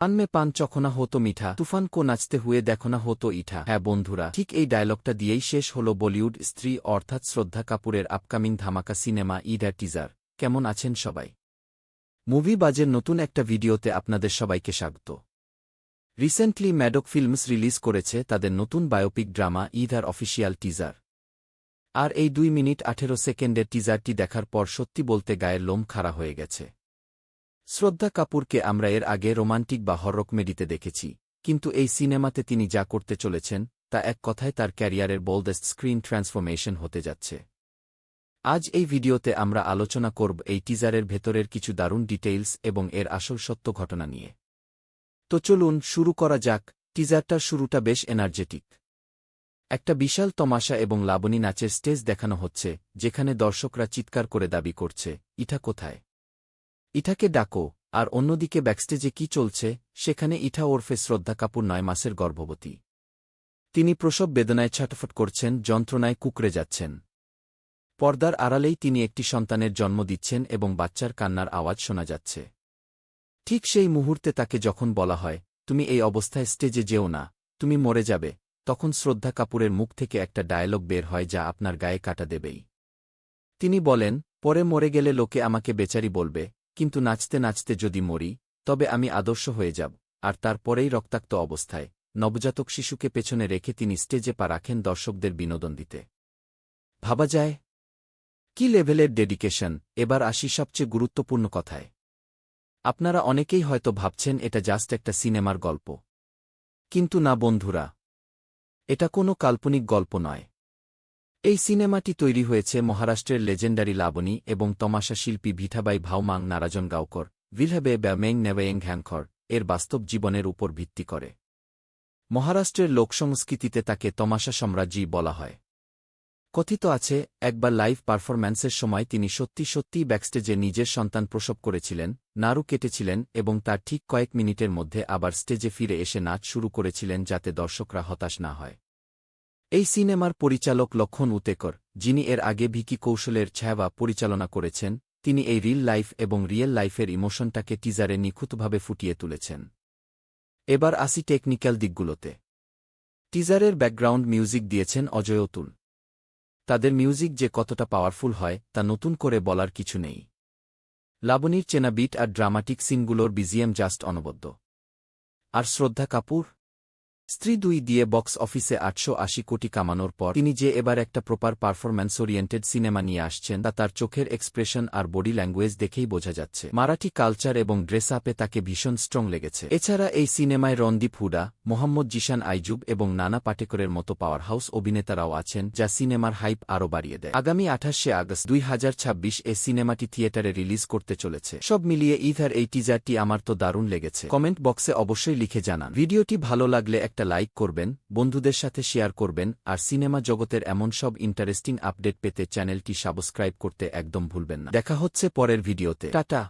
পান মে পান চখনা হতো মিঠা, তুফান কো নাচতে হুয়ে দেখনা হতো ইঠা। হ্যাঁ বন্ধুরা, ঠিক এই ডায়লগটা দিয়েই শেষ হল বলিউড স্ত্রী অর্থাৎ শ্রদ্ধা কাপুরের আপকামিং ধামাকা সিনেমা ঈদের টিজার। কেমন আছেন সবাই? মুভি বাজের নতুন একটা ভিডিওতে আপনাদের সবাইকে স্বাগত। রিসেন্টলি ম্যাডক ফিল্মস রিলিজ করেছে তাদের নতুন বায়োপিক ড্রামা ঈদের অফিসিয়াল টিজার। আর এই 2 মিনিট 18 সেকেন্ডের টিজারটি দেখার পর সত্যি বলতে গায়ের লোম খাড়া হয়ে গেছে। শ্রদ্ধা কাপুরকে আমরা এর আগে রোমান্টিক বা হরর কমেডিতে দেখেছি, কিন্তু এই সিনেমাতে তিনি যা করতে চলেছেন তা এক কথায় তার ক্যারিয়ারের বোল্ডেস্ট স্ক্রিন ট্রান্সফরমেশন হতে যাচ্ছে। আজ এই ভিডিওতে আমরা আলোচনা করব এই টিজারের ভেতরের কিছু দারুণ ডিটেইলস এবং এর আসল সত্য ঘটনা নিয়ে। তো চলুন শুরু করা যাক। টিজারটার শুরুটা বেশ এনার্জেটিক। একটা বিশাল তমাশা এবং লাবণী নাচের স্টেজ দেখানো হচ্ছে, যেখানে দর্শকরা চিৎকার করে দাবি করছে, ইঠা কোথায়? ইঠাকে ডাকো। আর অন্যদিকে ব্যাকস্টেজে কি চলছে, সেখানে ইঠা ওরফে শ্রদ্ধা কাপুর 9 মাসের গর্ভবতী। তিনি প্রসব বেদনায় ছটফট করছেন, যন্ত্রণায় কুঁকড়ে যাচ্ছেন। পর্দার আড়ালেই তিনি একটি সন্তানের জন্ম দিচ্ছেন এবং বাচ্চার কান্নার আওয়াজ শোনা যাচ্ছে। ঠিক সেই মুহূর্তে তাকে যখন বলা হয়, তুমি এই অবস্থায় স্টেজে যেও না, তুমি মরে যাবে, তখন শ্রদ্ধা কাপুরের মুখ থেকে একটা ডায়ালগ বের হয় যা আপনার গায়ে কাটা দেবেই। তিনি বলেন, পরে মরে গেলে লোকে আমাকে বেচারি বলবে, কিন্তু নাচতে নাচতে যদি মরি, তবে আমি আদর্শ হয়ে যাব। আর তারপরেই রক্তাক্ত অবস্থায় নবজাতক শিশুকে পেছনে রেখে তিনি স্টেজে পা রাখেন দর্শকদের বিনোদন দিতে। ভাবা যায় কি লেভেলের ডেডিকেশন। এবার আসি সবচেয়ে গুরুত্বপূর্ণ কথায়। আপনারা অনেকেই হয়তো ভাবছেন এটা জাস্ট একটা সিনেমার গল্প। কিন্তু না বন্ধুরা, এটা কোনো কাল্পনিক গল্প নয়। এই সিনেমাটি তৈরি হয়েছে মহারাষ্ট্রের লেজেন্ডারি লাবণী এবং তমাশা শিল্পী ভিঠাবাই ভাওমাং নারাজনগাঁওকর ভিলহাবে ব্যামেং নেওয়েং ঘ্যাংখর এর বাস্তব জীবনের উপর ভিত্তি করে। মহারাষ্ট্রের লোকসংস্কৃতিতে তাকে তমাশা সম্রাজ্ঞী বলা হয়। কথিত আছে, একবার লাইভ পারফরম্যান্সের সময় তিনি সত্যি সত্যিই ব্যাকস্টেজে নিজের সন্তান প্রসব করেছিলেন, নাড়ু কেটেছিলেন এবং তার ঠিক কয়েক মিনিটের মধ্যে আবার স্টেজে ফিরে এসে নাচ শুরু করেছিলেন যাতে দর্শকরা হতাশ না হয়। এই সিনেমার পরিচালক লক্ষণ উতেকর, যিনি এর আগে ভিকি কৌশলের ছায়া পরিচালনা করেছেন, তিনি এই রিল লাইফ এবং রিয়েল লাইফের ইমোশনটাকে টিজারে নিখুঁতভাবে ফুটিয়ে তুলেছেন। এবার আসি টেকনিক্যাল দিকগুলোতে। টিজারের ব্যাকগ্রাউন্ড মিউজিক দিয়েছেন অজয় অতুল। তাদের মিউজিক যে কতটা পাওয়ারফুল হয় তা নতুন করে বলার কিছু নেই। লাবণীর চেনা বিট আর ড্রামাটিক সিনগুলোর বিজিএম জাস্ট অনবদ্য। আর শ্রদ্ধা কাপুর স্ত্রী 2 দিয়ে বক্স অফিসে 880 কোটি কামানোর পর তিনি যে এবার একটা প্রপার পারফরম্যান্স ওরিয়েন্টেড সিনেমা নিয়ে আসছেন তা তার চোখের এক্সপ্রেশন আর বডি ল্যাঙ্গুয়েজ দেখেই বোঝা যাচ্ছে। মারাঠি কালচার এবং ড্রেস আপে তাকে ভীষণ স্ট্রং লেগেছে। এছাড়া এই সিনেমায় রণদীপ হুডা, মোহাম্মদ জিশান আইজুব এবং নানা পাটেকরের মতো পাওয়ারহাউস অভিনেতারাও আছেন, যা সিনেমার হাইপ আরও বাড়িয়ে দেয়। আগামী 28 আগস্ট 2026 এ সিনেমাটি থিয়েটারে রিলিজ করতে চলেছে। সব মিলিয়ে ঈদের এই টিজারটি আমার তো দারুণ লেগেছে। কমেন্ট বক্সে অবশ্যই লিখে জানান। ভিডিওটি ভালো লাগলে একটা লাইক করবেন, বন্ধুদের সাথে শেয়ার করবেন, আর সিনেমা জগতের এমন সব ইন্টারেস্টিং আপডেট পেতে চ্যানেলটি সাবস্ক্রাইব করতে একদম ভুলবেন না। দেখা হচ্ছে পরের ভিডিওতে। টাটা।